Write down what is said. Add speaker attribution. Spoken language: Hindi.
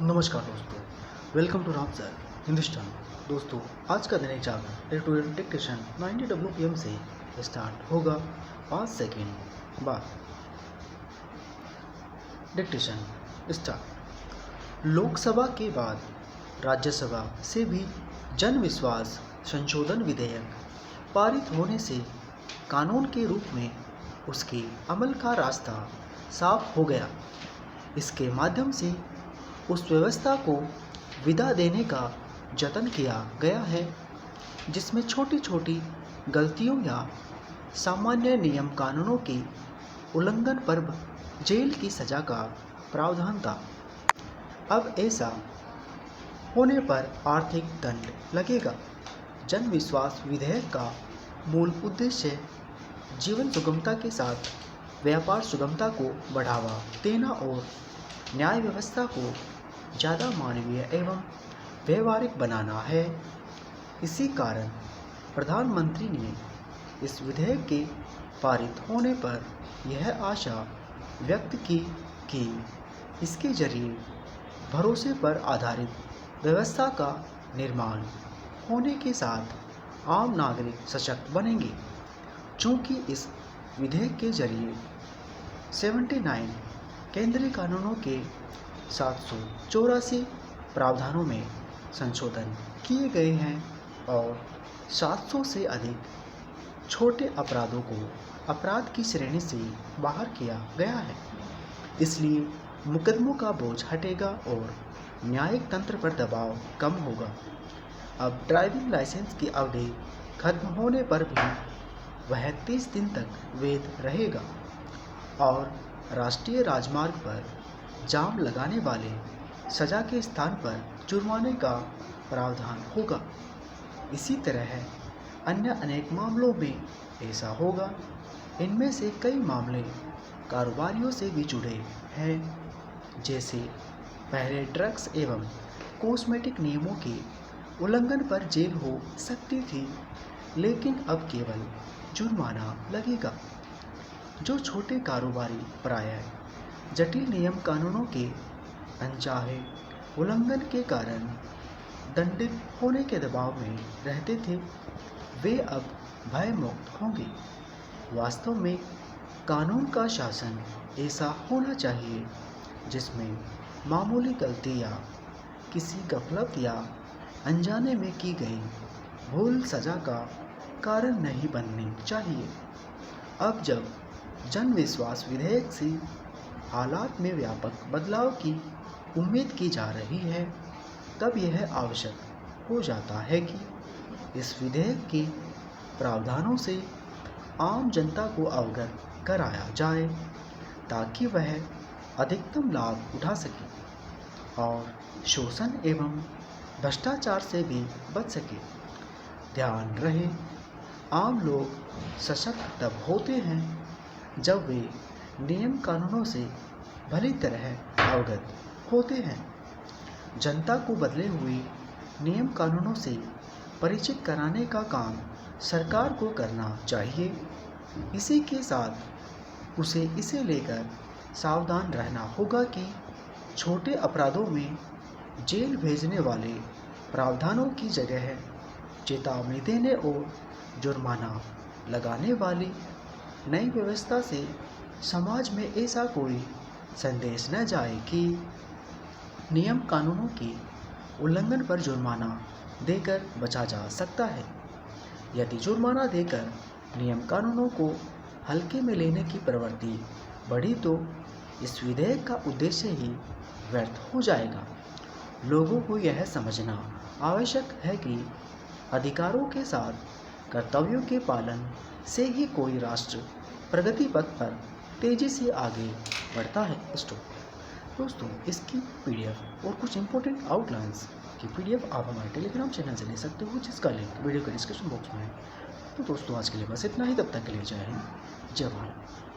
Speaker 1: नमस्कार दोस्तों, welcome to Ram sir Hindustan. दोस्तों, आज का Dainik Jagran editorial dictation 90 WPM से स्टार्ट होगा 5 सेकेंड बाद। Dictation start. लोकसभा के बाद राज्यसभा से भी जन विश्वास संशोधन विधेयक पारित होने से कानून के रूप में उसके अमल का रास्ता साफ हो गया। इसके माध्यम से उस व्यवस्था को विदा देने का जतन किया गया है जिसमें छोटी छोटी गलतियों या सामान्य नियम कानूनों के उल्लंघन पर जेल की सज़ा का प्रावधान था। अब ऐसा होने पर आर्थिक दंड लगेगा। जन विश्वास विधेयक का मूल उद्देश्य जीवन सुगमता के साथ व्यापार सुगमता को बढ़ावा देना और न्याय व्यवस्था को ज़्यादा मानवीय एवं व्यवहारिक बनाना है। इसी कारण प्रधानमंत्री ने इस विधेयक के पारित होने पर यह आशा व्यक्त की कि इसके जरिए भरोसे पर आधारित व्यवस्था का निर्माण होने के साथ आम नागरिक सशक्त बनेंगे। चूँकि इस विधेयक के जरिए 79 केंद्रीय कानूनों के 784 प्रावधानों में संशोधन किए गए हैं और 700 से अधिक छोटे अपराधों को अपराध की श्रेणी से बाहर किया गया है। इसलिए मुकदमों का बोझ हटेगा और न्यायिक तंत्र पर दबाव कम होगा। अब ड्राइविंग लाइसेंस की अवधि खत्म होने पर भी वह 30 दिन तक वैध रहेगा और राष्ट्रीय राजमार्ग पर जाम लगाने वाले सज़ा के स्थान पर जुर्माने का प्रावधान होगा। इसी तरह अन्य अनेक मामलों में ऐसा होगा। इनमें से कई मामले कारोबारियों से भी जुड़े हैं, जैसे पहले ड्रग्स एवं कॉस्मेटिक नियमों के उल्लंघन पर जेल हो सकती थी, लेकिन अब केवल जुर्माना लगेगा। जो छोटे कारोबारी प्रायः जटिल नियम कानूनों के अनचाहे उल्लंघन के कारण दंडित होने के दबाव में रहते थे, वे अब भय मुक्त होंगे। वास्तव में कानून का शासन ऐसा होना चाहिए जिसमें मामूली गलती या किसी गफलत या अनजाने में की गई भूल सज़ा का कारण नहीं बननी चाहिए। अब जब जन विश्वास विधेयक से हालात में व्यापक बदलाव की उम्मीद की जा रही है, तब यह आवश्यक हो जाता है कि इस विधेयक के प्रावधानों से आम जनता को अवगत कराया जाए ताकि वह अधिकतम लाभ उठा सके और शोषण एवं भ्रष्टाचार से भी बच सके। ध्यान रहे, आम लोग सशक्त तब होते हैं जब वे नियम कानूनों से भली तरह अवगत होते हैं। जनता को बदले हुए नियम कानूनों से परिचित कराने का काम सरकार को करना चाहिए। इसी के साथ उसे इसे लेकर सावधान रहना होगा कि छोटे अपराधों में जेल भेजने वाले प्रावधानों की जगह चेतावनी देने और जुर्माना लगाने वाली नई व्यवस्था से समाज में ऐसा कोई संदेश न जाए कि नियम कानूनों के उल्लंघन पर जुर्माना देकर बचा जा सकता है। यदि जुर्माना देकर नियम कानूनों को हल्के में लेने की प्रवृत्ति बढ़ी तो इस विधेयक का उद्देश्य ही व्यर्थ हो जाएगा। लोगों को यह समझना आवश्यक है कि अधिकारों के साथ कर्तव्यों के पालन से ही कोई राष्ट्र प्रगति पथ पर तेज़ी से आगे बढ़ता है। दोस्तों, इसकी PDF और कुछ इंपॉर्टेंट आउटलाइंस की PDF आप हमारे टेलीग्राम चैनल से ले सकते हो, जिसका लिंक वीडियो के डिस्क्रिप्शन बॉक्स में है। तो दोस्तों, आज के लिए बस इतना ही। तब तक के लिए जय हिंद, जय भारत।